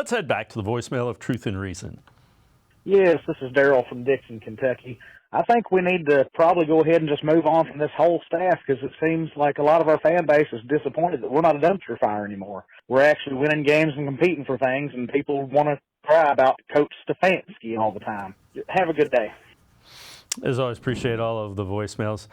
Let's head back to the voicemail of Truth and Reason. Yes, this is Daryl from Dixon, Kentucky. I think we need to probably go ahead and just move on from this whole staff because it seems like a lot of our fan base is disappointed that we're not a dumpster fire anymore. We're actually winning games and competing for things, and people want to cry about Coach Stefanski all the time. Have a good day. As always, appreciate all of the voicemails.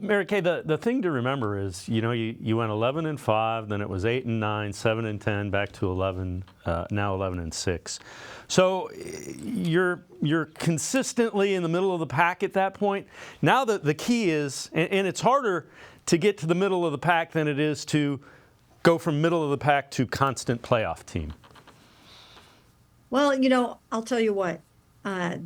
Mary Kay, the thing to remember is, you went 11-5, then it was 8-9, 7-10, back to 11, now 11-6. So you're consistently in the middle of the pack at that point. Now the key is, and it's harder to get to the middle of the pack than it is to go from middle of the pack to constant playoff team. Well, I'll tell you what.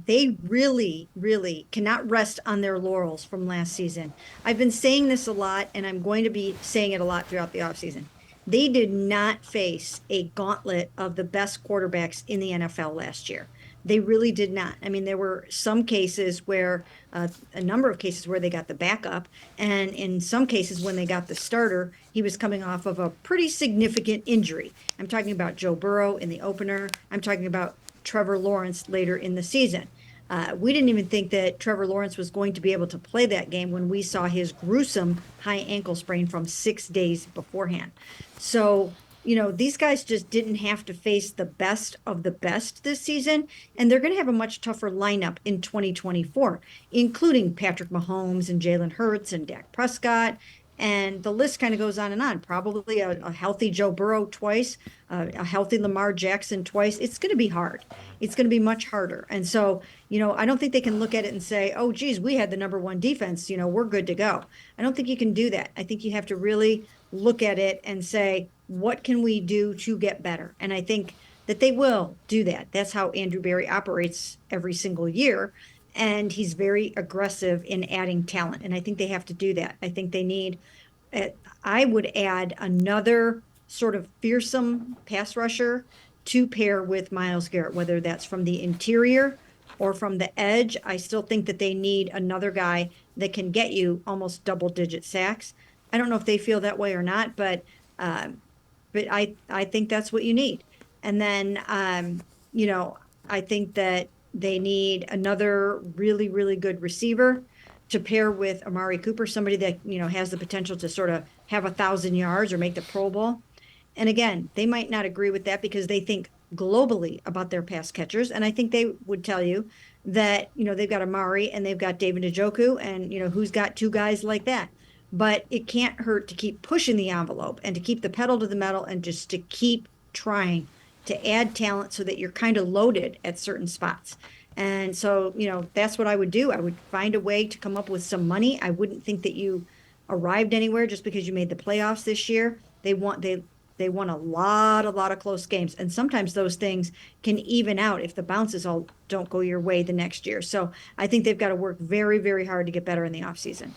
They really, really cannot rest on their laurels from last season. I've been saying this a lot, and I'm going to be saying it a lot throughout the offseason. They did not face a gauntlet of the best quarterbacks in the NFL last year. They really did not. I mean, there were some cases where, a number of cases where they got the backup, and in some cases when they got the starter, he was coming off of a pretty significant injury. I'm talking about Joe Burrow in the opener. I'm talking about Trevor Lawrence later in the season. We didn't even think that Trevor Lawrence was going to be able to play that game when we saw his gruesome high ankle sprain from 6 days beforehand. So, these guys just didn't have to face the best of the best this season, and they're going to have a much tougher lineup in 2024, including Patrick Mahomes and Jalen Hurts and Dak Prescott. And the list kind of goes on and on. Probably a healthy Joe Burrow twice, a healthy Lamar Jackson twice. It's going to be hard. It's going to be much harder. And so, I don't think they can look at it and say, oh, geez, we had the number one defense. We're good to go. I don't think you can do that. I think you have to really look at it and say, what can we do to get better? And I think that they will do that. That's how Andrew Berry operates every single year. And he's very aggressive in adding talent. And I think they have to do that. I think they need, I would add another sort of fearsome pass rusher to pair with Myles Garrett, whether that's from the interior or from the edge. I still think that they need another guy that can get you almost double-digit sacks. I don't know if they feel that way or not, but I think that's what you need. And then, I think that they need another really, really good receiver to pair with Amari Cooper, somebody that, has the potential to sort of have 1,000 yards or make the Pro Bowl. And again, they might not agree with that because they think globally about their pass catchers. And I think they would tell you that, they've got Amari and they've got David Njoku, and, who's got two guys like that. But it can't hurt to keep pushing the envelope and to keep the pedal to the metal and just to keep trying to add talent so that you're kind of loaded at certain spots. And so, that's what I would do. I would find a way to come up with some money. I wouldn't think that you arrived anywhere just because you made the playoffs this year. They won a lot of close games. And sometimes those things can even out if the bounces all don't go your way the next year. So I think they've got to work very, very hard to get better in the offseason.